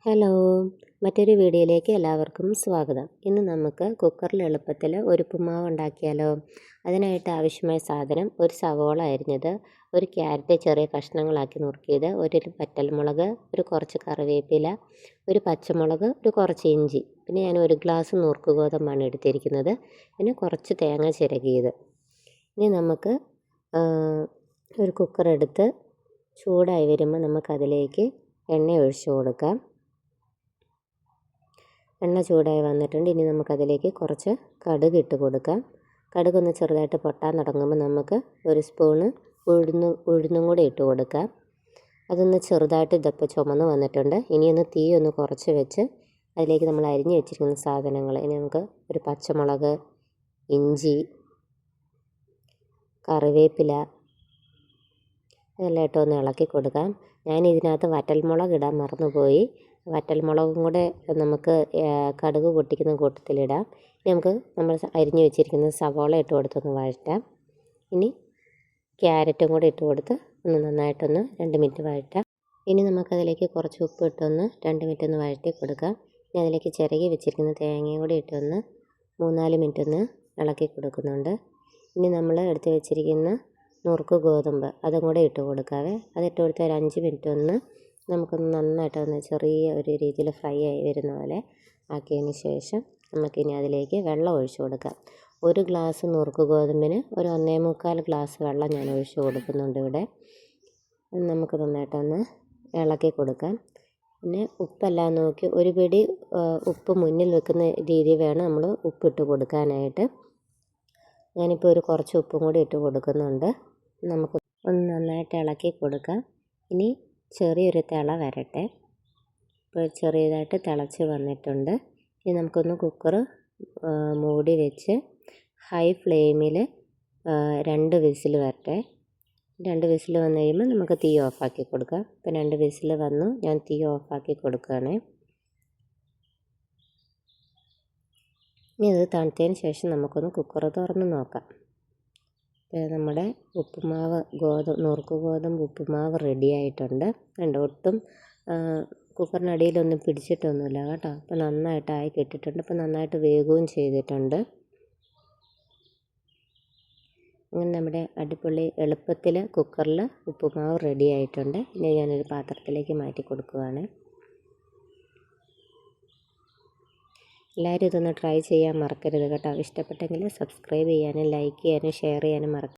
Hello, മറ്റൊരു വീഡിയോയിലേക്ക് എല്ലാവർക്കും സ്വാഗതം. ഇന്ന് നമുക്ക് കുക്കറിൽ എളുപ്പത്തിൽ ഒരു ഉപ്പുമാവ് ഉണ്ടാക്കിയാലോ. അതിനായിട്ട് ആവശ്യമായ സാധനം: ഒരു സവോള അരിഞ്ഞത്, ഒരു ക്യാരറ്റ് ചെറിയ കഷ്ണങ്ങളാക്കി നുറുക്കിയത്, ഒരു വറ്റൽമുളക്, ഒരു കുറച്ച് കറിവേപ്പില, ഒരു പച്ചമുളക്, ഒരു കുറച്ച് ഇഞ്ചി, പിന്നെ ഞാൻ ഒരു ഗ്ലാസ് നുറുക്ക് ഗോതമ്പാണ് എടുത്തിരിക്കുന്നത്, പിന്നെ കുറച്ച് തേങ്ങ ചിരകിയത്. ഇനി നമുക്ക് ഒരു കുക്കർ എടുത്ത് ചൂടായി വരുമ്പോൾ നമുക്കതിലേക്ക് എണ്ണ ഒഴിച്ചു കൊടുക്കാം. എണ്ണ ചൂടായി വന്നിട്ടുണ്ട്. ഇനി നമുക്കതിലേക്ക് കുറച്ച് കടുക് ഇട്ട് കൊടുക്കാം. കടുകൊന്ന് ചെറുതായിട്ട് പൊട്ടാൻ തുടങ്ങുമ്പോൾ നമുക്ക് ഒരു സ്പൂണ് ഉഴുന്നും കൂടി ഇട്ട് കൊടുക്കാം. അതൊന്ന് ചെറുതായിട്ട് ഇതൊക്കെ ചുമന്ന് വന്നിട്ടുണ്ട്. ഇനി ഒന്ന് തീ ഒന്ന് കുറച്ച് വെച്ച് അതിലേക്ക് നമ്മൾ അരിഞ്ഞ് വെച്ചിരിക്കുന്ന സാധനങ്ങൾ, ഇനി നമുക്ക് ഒരു പച്ചമുളക്, ഇഞ്ചി, കറിവേപ്പില ഇതെല്ലാം ഇട്ടൊന്ന് ഇളക്കി കൊടുക്കാം. ഞാൻ ഇതിനകത്ത് വറ്റൽമുളക് ഇടാൻ മറന്നുപോയി. വറ്റൽമുളകും കൂടെ നമുക്ക് കടുക് പൊട്ടിക്കുന്ന കൂട്ടത്തിലിടാം. ഇനി നമുക്ക് നമ്മൾ അരിഞ്ഞ് വെച്ചിരിക്കുന്ന സവോള ഇട്ട് കൊടുത്തൊന്ന് വഴറ്റാം. ഇനി ക്യാരറ്റും കൂടെ ഇട്ട് കൊടുത്ത് ഒന്ന് നന്നായിട്ടൊന്ന് 2 മിനിറ്റ് വഴറ്റാം. ഇനി നമുക്കതിലേക്ക് കുറച്ച് ഉപ്പ് ഇട്ടൊന്ന് 2 മിനിറ്റ് ഒന്ന് വഴറ്റി കൊടുക്കാം. ഇനി അതിലേക്ക് ചിരകി വെച്ചിരിക്കുന്ന തേങ്ങയും കൂടി ഇട്ടൊന്ന് 3-4 മിനിറ്റ് ഒന്ന് ഇളക്കി കൊടുക്കുന്നുണ്ട്. ഇനി നമ്മൾ എടുത്ത് വെച്ചിരിക്കുന്ന നുറുക്ക് ഗോതമ്പ് അതും കൂടെ ഇട്ട് കൊടുക്കാവേ. അതിട്ട് കൊടുത്ത് ഒരു 5 മിനിറ്റ് ഒന്ന് നമുക്കൊന്ന് നന്നായിട്ടൊന്ന് ചെറിയ ഒരു രീതിയിൽ ഫ്രൈ ആയി വരുന്ന പോലെ ആക്കിയതിന് ശേഷം നമുക്കിനി അതിലേക്ക് വെള്ളം ഒഴിച്ചു കൊടുക്കാം. ഒരു ഗ്ലാസ് നുറുക്ക് ഗോതമ്പിന് ഒരു 1.25 ഗ്ലാസ് വെള്ളം ഞാൻ ഒഴിച്ചു കൊടുക്കുന്നുണ്ട് ഇവിടെ. നമുക്ക് നന്നായിട്ടൊന്ന് ഇളക്കി കൊടുക്കാം. പിന്നെ ഉപ്പെല്ലാം നോക്കി ഒരു പിടി ഉപ്പ് മുന്നിൽ വെക്കുന്ന രീതി വേണം നമ്മൾ ഉപ്പിട്ട് കൊടുക്കാനായിട്ട്. ഞാനിപ്പോൾ ഒരു കുറച്ച് ഉപ്പും കൂടി ഇട്ട് കൊടുക്കുന്നുണ്ട്. നമുക്ക് ഒന്ന് നന്നായിട്ട് ഇളക്കി കൊടുക്കാം. ഇനി ചെറിയൊരു തിള വരട്ടെ. ഇപ്പോൾ ചെറിയതായിട്ട് തിളച്ച് വന്നിട്ടുണ്ട്. ഇനി നമുക്കൊന്ന് കുക്കർ മൂടി വെച്ച് ഹൈ ഫ്ലെയിമിൽ 2 വിസിൽ വരട്ടെ. 2 വിസിൽ വന്നു കഴിയുമ്പോൾ നമുക്ക് തീ ഓഫാക്കി കൊടുക്കാം. ഇപ്പോൾ 2 വിസിൽ വന്നു, ഞാൻ തീ ഓഫാക്കി കൊടുക്കുകയാണ്. ഇനി ഇത് തണുത്തതിന് ശേഷം നമുക്കൊന്ന് കുക്കർ തുറന്ന് നോക്കാം. നമ്മുടെ ഉപ്പുമാവ് നുറുക്ക് ഗോതമ്പ് ഉപ്പുമാവ് റെഡി ആയിട്ടുണ്ട്. ഒട്ടും കുക്കറിനടിയിലൊന്നും പിടിച്ചിട്ടൊന്നുമില്ല കേട്ടോ. അപ്പോൾ നന്നായിട്ടായി കിട്ടിയിട്ടുണ്ട്. ഇപ്പോൾ നന്നായിട്ട് വേകുകയും ചെയ്തിട്ടുണ്ട്. അങ്ങനെ നമ്മുടെ അടിപൊളി എളുപ്പത്തിൽ കുക്കറിൽ ഉപ്പുമാവ് റെഡി ആയിട്ടുണ്ട്. ഇനി ഞാനൊരു പാത്രത്തിലേക്ക് മാറ്റി കൊടുക്കുകയാണ്. എല്ലാവരും ഇതൊന്ന് ട്രൈ ചെയ്യാൻ മറക്കരുത് കേട്ടോ. ഇഷ്ടപ്പെട്ടെങ്കിൽ സബ്സ്ക്രൈബ് ചെയ്യാനും ലൈക്ക് ചെയ്യാനും ഷെയർ ചെയ്യാനും മറക്കരുത്.